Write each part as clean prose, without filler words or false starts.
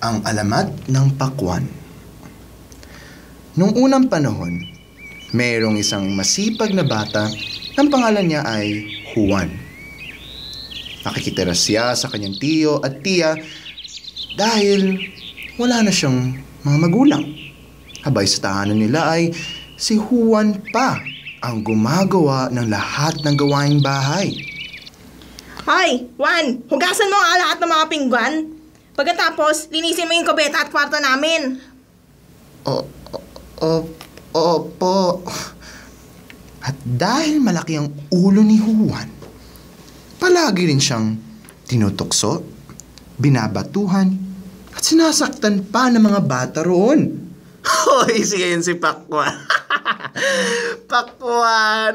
Ang alamat ng pakwan. Noong unang panahon, mayroong isang masipag na bata ang pangalan niya ay Juan. Nakikitira siya sa kanyang tiyo at tiya dahil wala na siyang mga magulang. Habay sa tahanan nila ay si Juan pa ang gumagawa ng lahat ng gawaing bahay. Hoy, Juan! Hugasan mo ang lahat ng mga pinggan. Pagkatapos, linisin mo yung kubeta at kwarto namin. Opo. At dahil malaki ang ulo ni Juan, palagi rin siyang tinutukso, binabatuhan, at sinasaktan pa ng mga bata roon. Hoy, sige yun si Pakwan. Pakwan.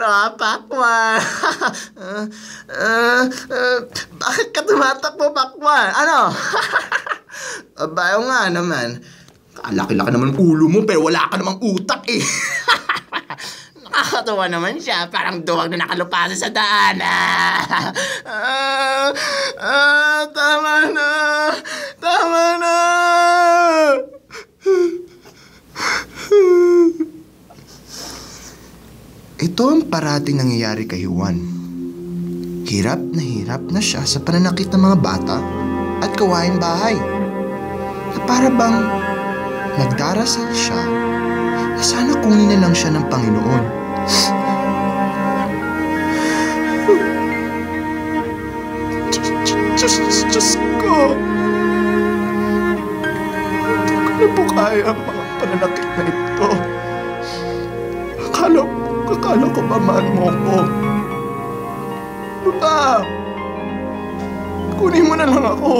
Bakit ka tumatakbo, Pakwan? Ano? Abayo nga naman. Kalaki-laki naman ang ulo mo pero wala ka namang utak eh. Nakakatawa naman siya. Parang duwag na nakalupasa sa daan. Tama na. Ito ang parating nangyayari kay Juan. Hirap na siya sa pananakit ng mga bata at gawaing bahay. Na para bang nagdarasal siya na sana kunin na lang siya ng Panginoon. Diyos ko! Hindi ko na po kaya ang mga pananakit na ito. Akala ko ba mahal mo ko? Ano ba? Kunin mo na lang ako.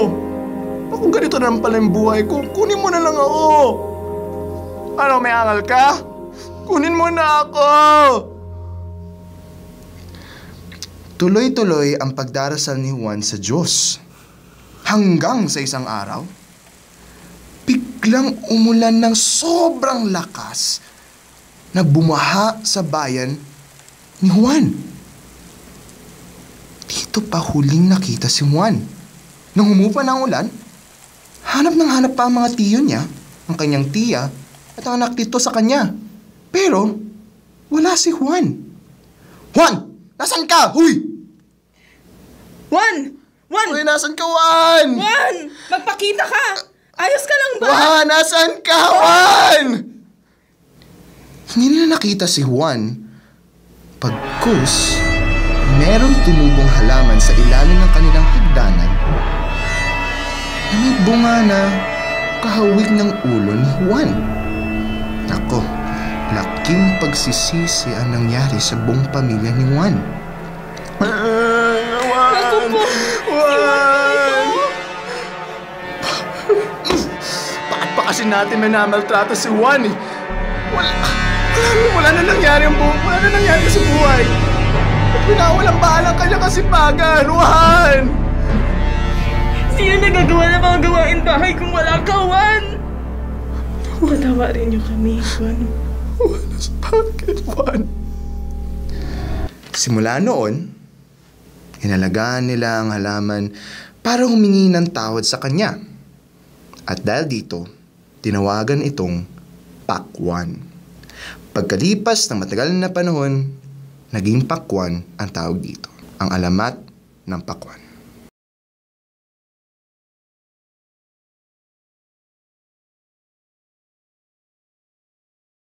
Kung ganito na pala yung buhay ko, kunin mo na lang ako. Ano, may angal ka? Kunin mo na ako! Tuloy-tuloy ang pagdarasal ni Juan sa Diyos. Hanggang sa isang araw, biglang umulan ng sobrang lakas na bumaha sa bayan ni Juan. Dito pa huling nakita si Juan. Nung humupa ng ulan, hanap pa ang mga tiyo niya, ang kanyang tiya, at ang anak nito sa kanya. Pero, wala si Juan. Juan! Nasaan ka? Huy! Juan! Huy, nasaan ka, Juan? Juan! Magpakita ka! Ayos ka lang ba? Juan! Nasaan ka, Juan? Hindi nila nakita si Juan. Pagkus, merong tumubong halaman sa ilalim ng kanilang hagdanan na may bunga na kahawig ng ulo ni Juan. Nako, laking pagsisisi ang nangyari sa buong pamilya ni Juan. Ako po! Juan! Bakit pa kasi natin minamaltrato si Juan eh? Wala na nangyari sa buhay. At pinawalang bahala kanya kasipagan, Juan! Sino nagagawa ng mga gawain bahay kung wala ka, Juan? Patawarin niyo kami, Juan. Wala sa bakit, Juan. Simula noon, inalagaan nila ang halaman para humingi ng tawad sa kanya. At dahil dito, tinawagan itong Pakwan. Pagkalipas ng matagal na panahon, naging Pakwan ang tawag dito. Ang alamat ng Pakwan.